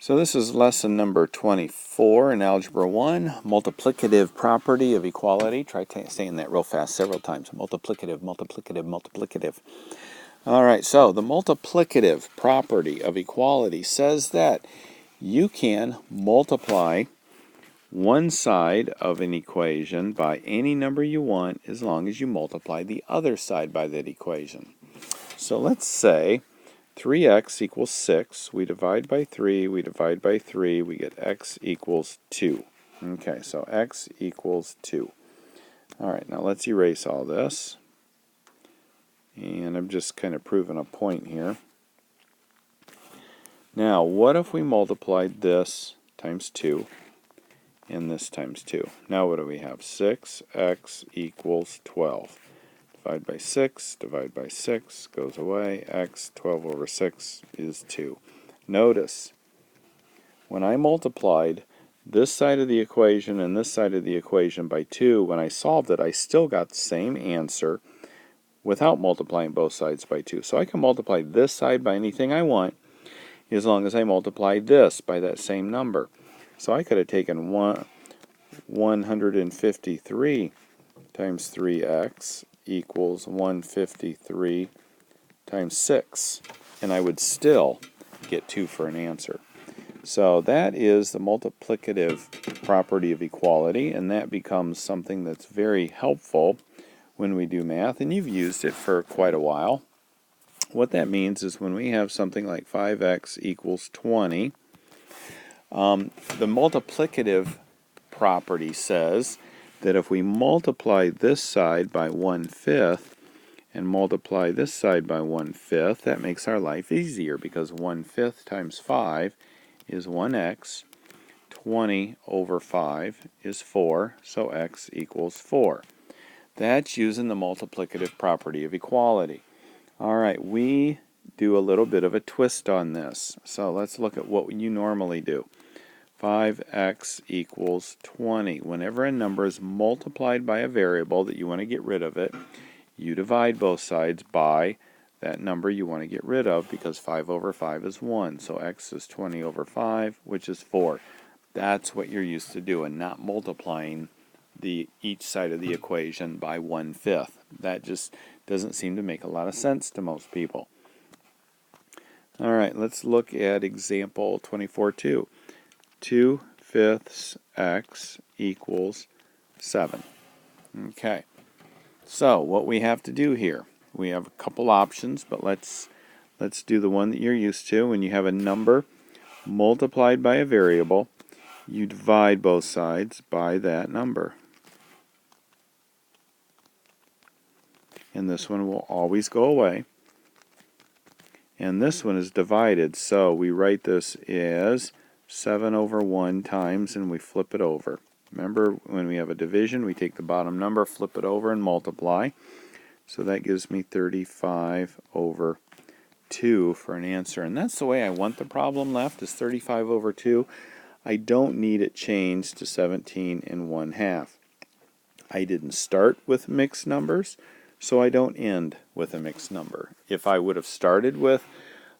So this is lesson number 24 in Algebra 1, multiplicative property of equality. Try saying that real fast several times. Multiplicative, multiplicative, multiplicative. All right, so the multiplicative property of equality says that you can multiply one side of an equation by any number you want as long as you multiply the other side by that equation. So let's say 3x equals 6. We divide by 3, we divide by 3, we get x equals 2. Okay, so x equals 2. All right, now let's erase all this. And I'm just kind of proving a point here. Now, what if we multiplied this times 2 and this times 2? Now what do we have? 6x equals 12. Divide by 6, goes away. X, 12 over 6 is 2. Notice, when I multiplied this side of the equation and this side of the equation by 2, when I solved it, I still got the same answer without multiplying both sides by 2. So I can multiply this side by anything I want as long as I multiply this by that same number. So I could have taken 153 times 3x equals 153 times 6, and I would still get 2 for an answer. So that is the multiplicative property of equality, and that becomes something that's very helpful when we do math, and you've used it for quite a while. What that means is when we have something like 5x equals 20, the multiplicative property says that if we multiply this side by 1/5 and multiply this side by 1/5, that makes our life easier because 1/5 times 5 is 1x. 20 over 5 is 4, so x equals 4. That's using the multiplicative property of equality. All right, we do a little bit of a twist on this. So let's look at what you normally do. 5x equals 20. Whenever a number is multiplied by a variable that you want to get rid of it, you divide both sides by that number you want to get rid of because 5 over 5 is 1. So x is 20 over 5, which is 4. That's what you're used to doing, not multiplying each side of the equation by 1/5. That just doesn't seem to make a lot of sense to most people. All right, let's look at example 24-2. 2/5 x equals 7. Okay, so what we have to do here, we have a couple options, but let's do the one that you're used to. When you have a number multiplied by a variable, you divide both sides by that number. And this one will always go away. And this one is divided, so we write this as 7 over 1 times, and we flip it over. Remember, when we have a division, we take the bottom number, flip it over, and multiply. So that gives me 35 over 2 for an answer. And that's the way I want the problem left, is 35 over 2. I don't need it changed to 17 1/2. I didn't start with mixed numbers, so I don't end with a mixed number. If I would have started with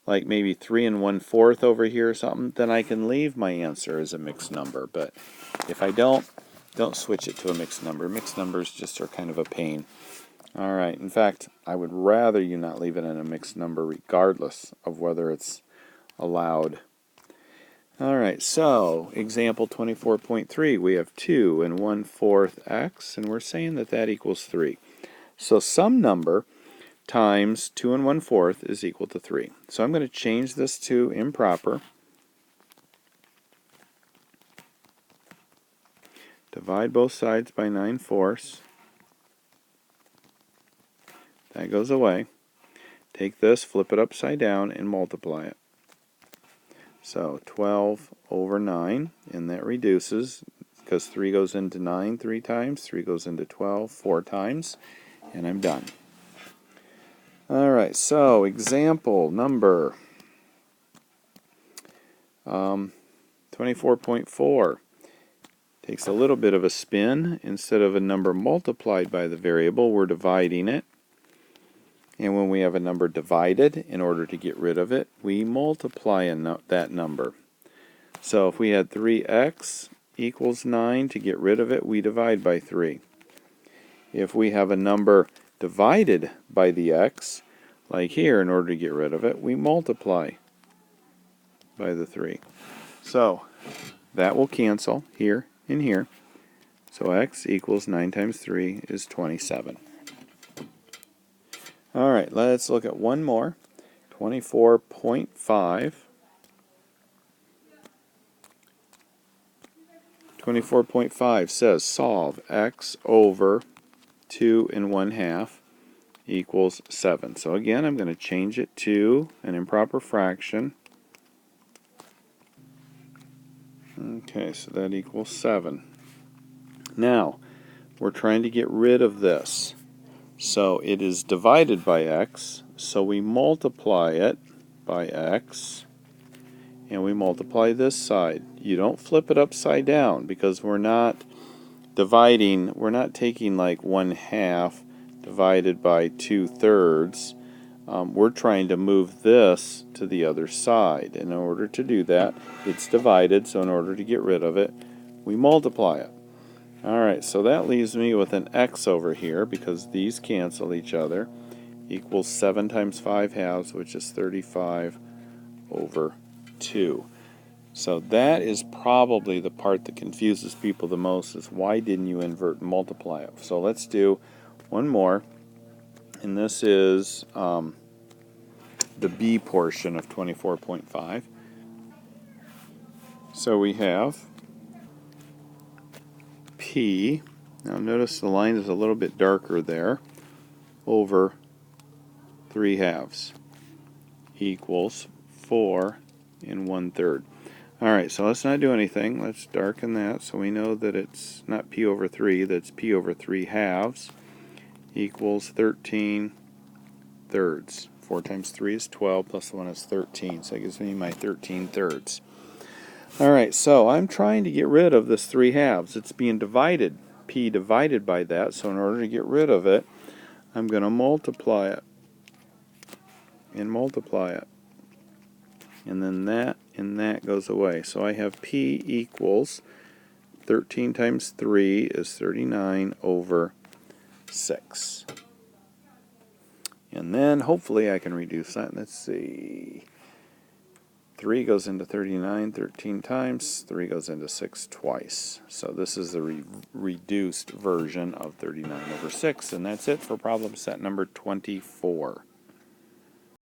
like maybe 3 1/4 over here or something, then I can leave my answer as a mixed number. But if I don't switch it to a mixed number. Mixed numbers just are kind of a pain. All right, in fact, I would rather you not leave it in a mixed number regardless of whether it's allowed. All right, so example 24.3, we have 2 1/4 x, and we're saying that that equals 3. So some number times 2 1/4 is equal to 3. So I'm going to change this to improper. Divide both sides by 9/4. That goes away. Take this, flip it upside down, and multiply it. So 12 over 9, and that reduces because 3 goes into 9 3 times, 3 goes into 12 4 times, and I'm done. All right, so example number 24.4 takes a little bit of a spin. Instead of a number multiplied by the variable, we're dividing it. And when we have a number divided, in order to get rid of it, we multiply that number. So if we had 3x equals 9, to get rid of it, we divide by 3. If we have a number divided by the x, like here, in order to get rid of it, we multiply by the 3. So that will cancel here and here. So x equals 9 times 3 is 27. All right, let's look at one more. 24.5. 24.5 says solve x over 2 1/2 equals 7. So again, I'm going to change it to an improper fraction. Okay, so that equals 7. Now, we're trying to get rid of this. So it is divided by x, so we multiply it by x, and we multiply this side. You don't flip it upside down because we're not dividing, we're not taking like 1/2 divided by 2/3. We're trying to move this to the other side. In order to do that, it's divided, so in order to get rid of it, we multiply it. Alright, so that leaves me with an x over here, because these cancel each other, equals 7 times 5/2, which is 35 over 2. So that is probably the part that confuses people the most, is why didn't you invert and multiply it? So let's do one more, and this is the B portion of 24.5. So we have P, now notice the line is a little bit darker there, over 3/2 equals 4 1/3. Alright, so let's not do anything. Let's darken that so we know that it's not P over 3, that's P over 3/2 equals 13/3. 4 times 3 is 12, plus the 1 is 13, so it gives me my 13/3. Alright, so I'm trying to get rid of this 3/2. It's being divided, P divided by that, so in order to get rid of it, I'm going to multiply it, and multiply it. And then that and that goes away. So I have P equals 13 times 3 is 39 over 6. And then hopefully I can reduce that. Let's see. 3 goes into 39 13 times. 3 goes into 6 twice. So this is the reduced version of 39 over 6. And that's it for problem set number 24.